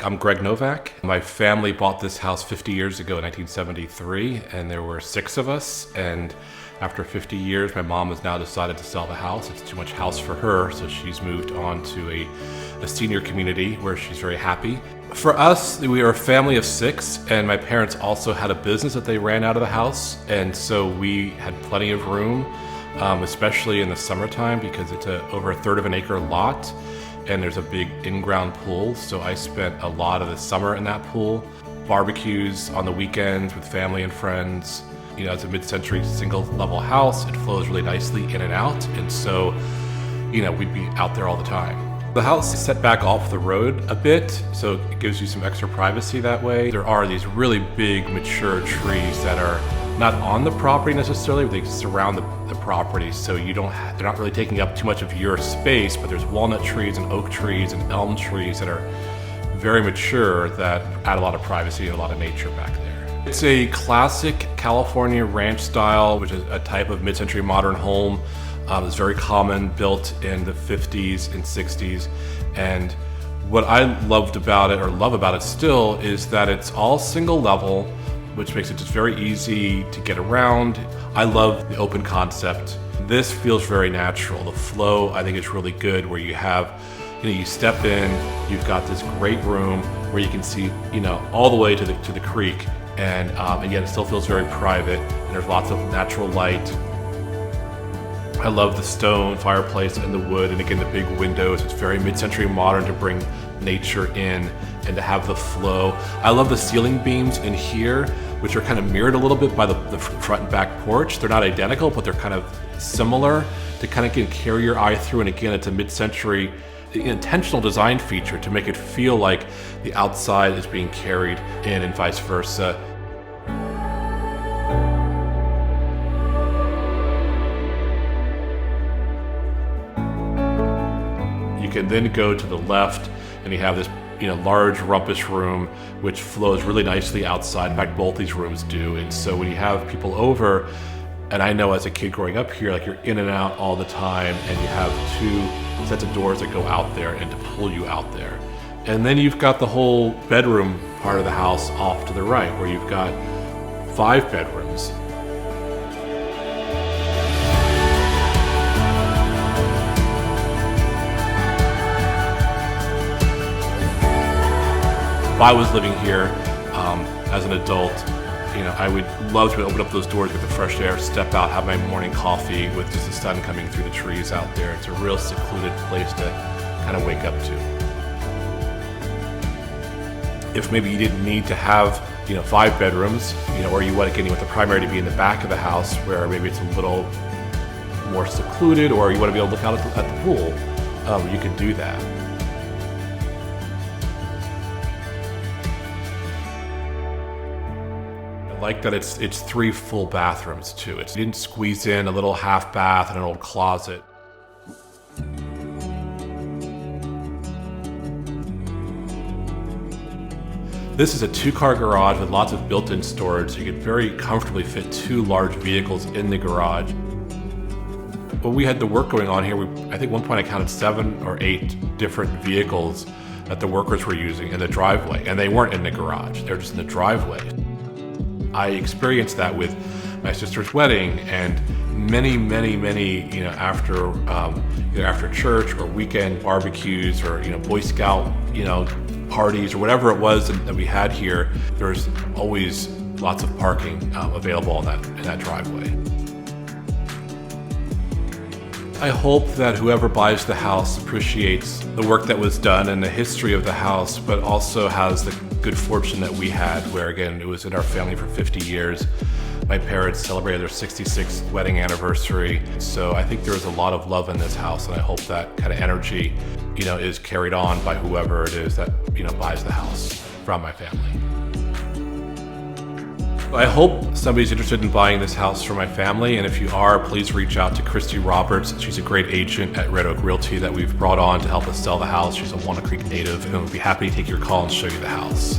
I'm Greg Novak. My family bought this house 50 years ago in 1973, and there were 6 of us. And after 50 years, my mom has now decided to sell the house. It's too much house for her, so she's moved on to a senior community where she's very happy. For us, we are a family of 6, and my parents also had a business that they ran out of the house, and so we had plenty of room, especially in the summertime because it's over a third of an acre lot. And there's a big in-ground pool, so I spent a lot of the summer in that pool. Barbecues on the weekends with family and friends. You know, it's a mid-century single-level house. It flows really nicely in and out, and so, you know, we'd be out there all the time. The house is set back off the road a bit, so it gives you some extra privacy that way. There are these really big, mature trees that are not on the property necessarily, but they surround the property, so they're not really taking up too much of your space, but there's walnut trees and oak trees and elm trees that are very mature that add a lot of privacy and a lot of nature back there. It's a classic California ranch style, which is a type of mid-century modern home. It's very common, built in the 50s and 60s. And what I loved about it, or love about it still, is that it's all single level, which makes it just very easy to get around. I love the open concept. This feels very natural. The flow, I think, is really good, where you have, you step in, you've got this great room where you can see, all the way to the creek, and yet it still feels very private, and there's lots of natural light. I love the stone fireplace and the wood, and again, the big windows. It's very mid-century modern to bring nature in and to have the flow. I love the ceiling beams in here, which are kind of mirrored a little bit by the front and back porch. They're not identical, but they're kind of similar to kind of carry your eye through. And again, it's a mid-century intentional design feature to make it feel like the outside is being carried in and vice versa. You can then go to the left and you have this large rumpus room which flows really nicely outside. In fact, both these rooms do. And so when you have people over, and I know as a kid growing up here, like, you're in and out all the time, and you have 2 sets of doors that go out there and to pull you out there. And then you've got the whole bedroom part of the house off to the right, where you've got 5 bedrooms. If I was living here as an adult, I would love to open up those doors, get the fresh air, step out, have my morning coffee with just the sun coming through the trees out there. It's a real secluded place to kind of wake up to. If maybe you didn't need to have 5 bedrooms, or you want the primary to be in the back of the house, where maybe it's a little more secluded, or you want to be able to look out at the pool, you can do that. I like that it's 3 full bathrooms too. You didn't squeeze in a little half bath and an old closet. This is a 2-car garage with lots of built-in storage, so you could very comfortably fit 2 large vehicles in the garage. When we had the work going on here, I think at one point I counted 7 or 8 different vehicles that the workers were using in the driveway, and they weren't in the garage, they were just in the driveway. I experienced that with my sister's wedding, and many, after church or weekend barbecues or Boy Scout parties or whatever it was that we had here. There's always lots of parking available in that driveway. I hope that whoever buys the house appreciates the work that was done and the history of the house, but also has the good fortune that we had, where again, it was in our family for 50 years. My parents celebrated their 66th wedding anniversary. So I think there is a lot of love in this house, and I hope that kind of energy, is carried on by whoever it is that, buys the house from my family. I hope somebody's interested in buying this house for my family, and if you are, please reach out to Christy Roberts. She's a great agent at Red Oak Realty that we've brought on to help us sell the house. She's a Walnut Creek native, and we'll be happy to take your call and show you the house.